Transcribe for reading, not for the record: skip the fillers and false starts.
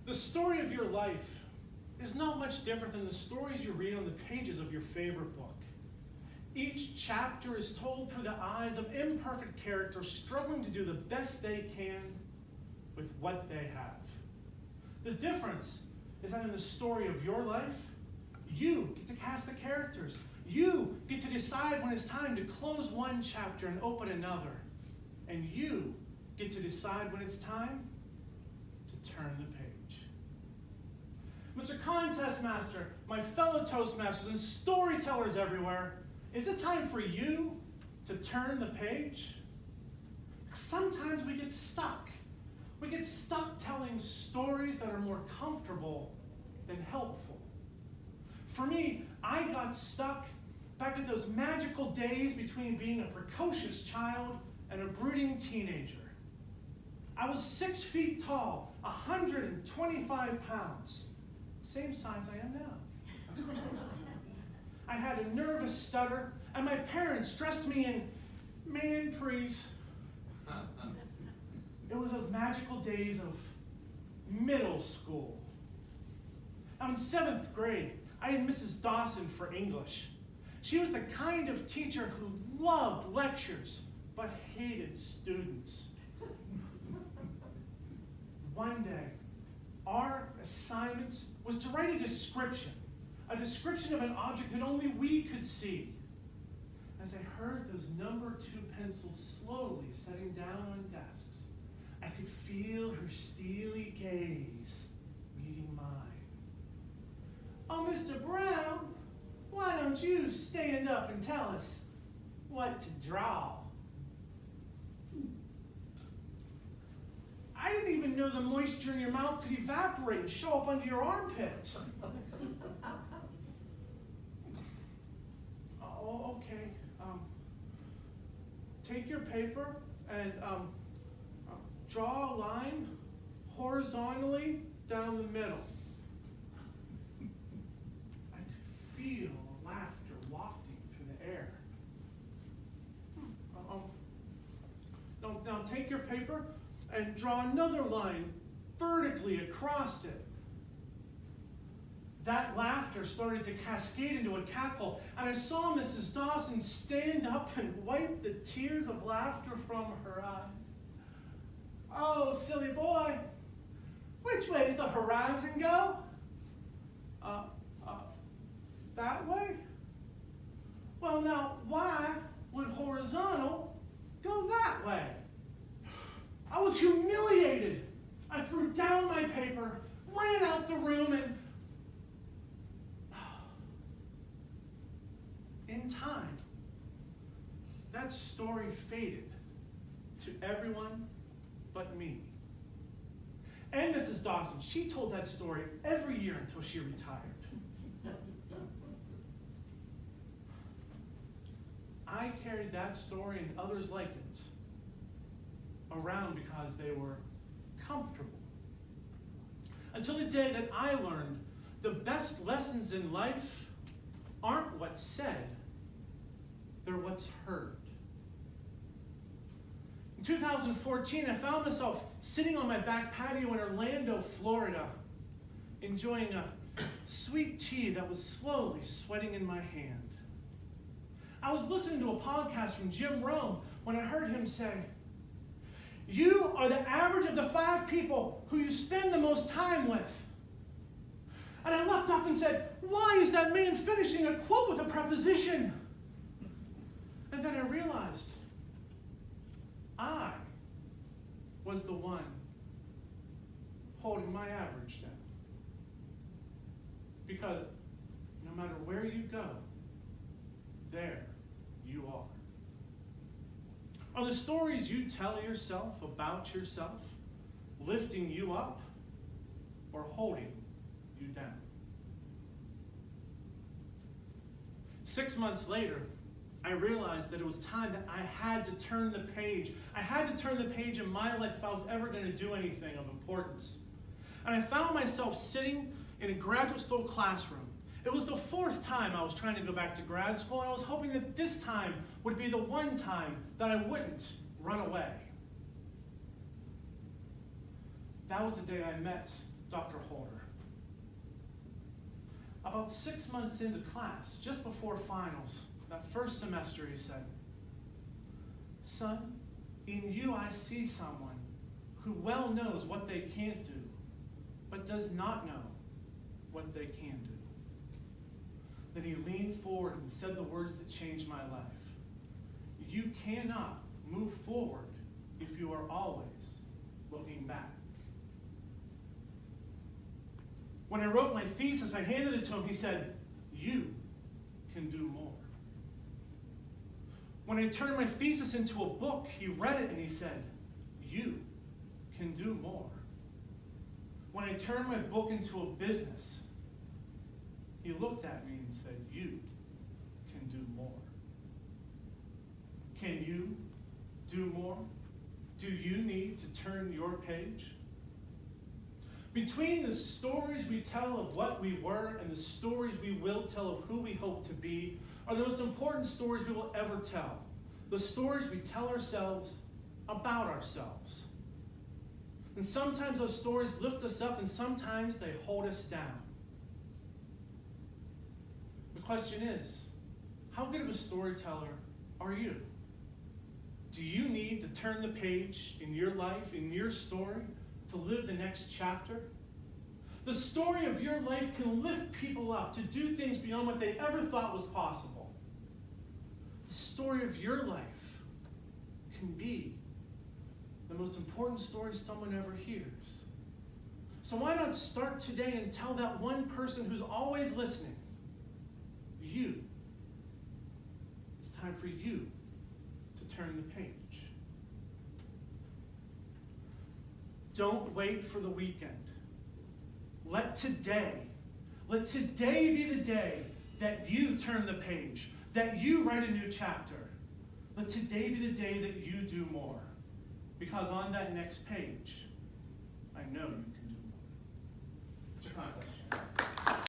The story of your life is not much different than the stories you read on the pages of your favorite book. Each chapter is told through the eyes of imperfect characters struggling to do the best they can with what they have. The difference is that in the story of your life, you get to cast the characters. You get to decide when it's time to close one chapter and open another. And you get to decide when it's time to turn the page. Mr. Contest Master, my fellow Toastmasters, and storytellers everywhere, is it time for you to turn the page? Sometimes we get stuck. We get stuck telling stories that are more comfortable than helpful. For me, I got stuck back in those magical days between being a precocious child and a brooding teenager. I was 6 feet tall, 125 pounds. Same size I am now. I had a nervous stutter, and my parents dressed me in man prees. It was those magical days of middle school. Now in 7th grade, I had Mrs. Dawson for English. She was the kind of teacher who loved lectures, but hated students. One day, our assignment was to write a description of an object that only we could see. As I heard those number 2 pencils slowly setting down on desks, I could feel her steely gaze meeting mine. Oh, Mr. Brown, why don't you stand up and tell us what to draw? I didn't even know the moisture in your mouth could evaporate and show up under your armpits. Oh, okay. Take your paper and draw a line horizontally down the middle. I could feel laughter wafting through the air. Now take your paper and draw another line vertically across it. That laughter started to cascade into a cackle, and I saw Mrs. Dawson stand up and wipe the tears of laughter from her eyes. Oh, silly boy, which way does the horizon go? That way? Well, now, why would horizontal go that way? I was humiliated. I threw down my paper, ran out the room, and in time, that story faded to everyone but me. And Mrs. Dawson, she told that story every year until she retired. I carried that story and others like it around because they were comfortable. Until the day that I learned the best lessons in life aren't what's said, they're what's heard. In 2014, I found myself sitting on my back patio in Orlando, Florida, enjoying a sweet tea that was slowly sweating in my hand. I was listening to a podcast from Jim Rome when I heard him say, "You are the average of the 5 people who you spend the most time with." And I looked up and said, why is that man finishing a quote with a preposition? And then I realized I was the one holding my average down. Because no matter where you go, there you are. Are the stories you tell yourself about yourself lifting you up or holding you down? 6 months later, I realized that it was time that I had to turn the page. I had to turn the page in my life if I was ever going to do anything of importance. And I found myself sitting in a graduate school classroom. It was the 4th time I was trying to go back to grad school, and I was hoping that this time would be the one time that I wouldn't run away. That was the day I met Dr. Holder. About 6 months into class, just before finals, that first semester, he said, "Son, in you I see someone who well knows what they can't do, but does not know what they can do." Then he leaned forward and said the words that changed my life. "You cannot move forward if you are always looking back." When I wrote my thesis, I handed it to him. He said, "You can do more." When I turned my thesis into a book, he read it and he said, "You can do more." When I turned my book into a business, he looked at me and said, "You can do more." Can you do more? Do you need to turn your page? Between the stories we tell of what we were and the stories we will tell of who we hope to be are the most important stories we will ever tell. The stories we tell ourselves about ourselves. And sometimes those stories lift us up and sometimes they hold us down. The question is, how good of a storyteller are you? Do you need to turn the page in your life, in your story, to live the next chapter? The story of your life can lift people up to do things beyond what they ever thought was possible. The story of your life can be the most important story someone ever hears. So why not start today and tell that one person who's always listening, you. It's time for you to turn the page. Don't wait for the weekend. Let today be the day that you turn the page, that you write a new chapter. Let today be the day that you do more. Because on that next page, I know you can do more. Mr. Conklin.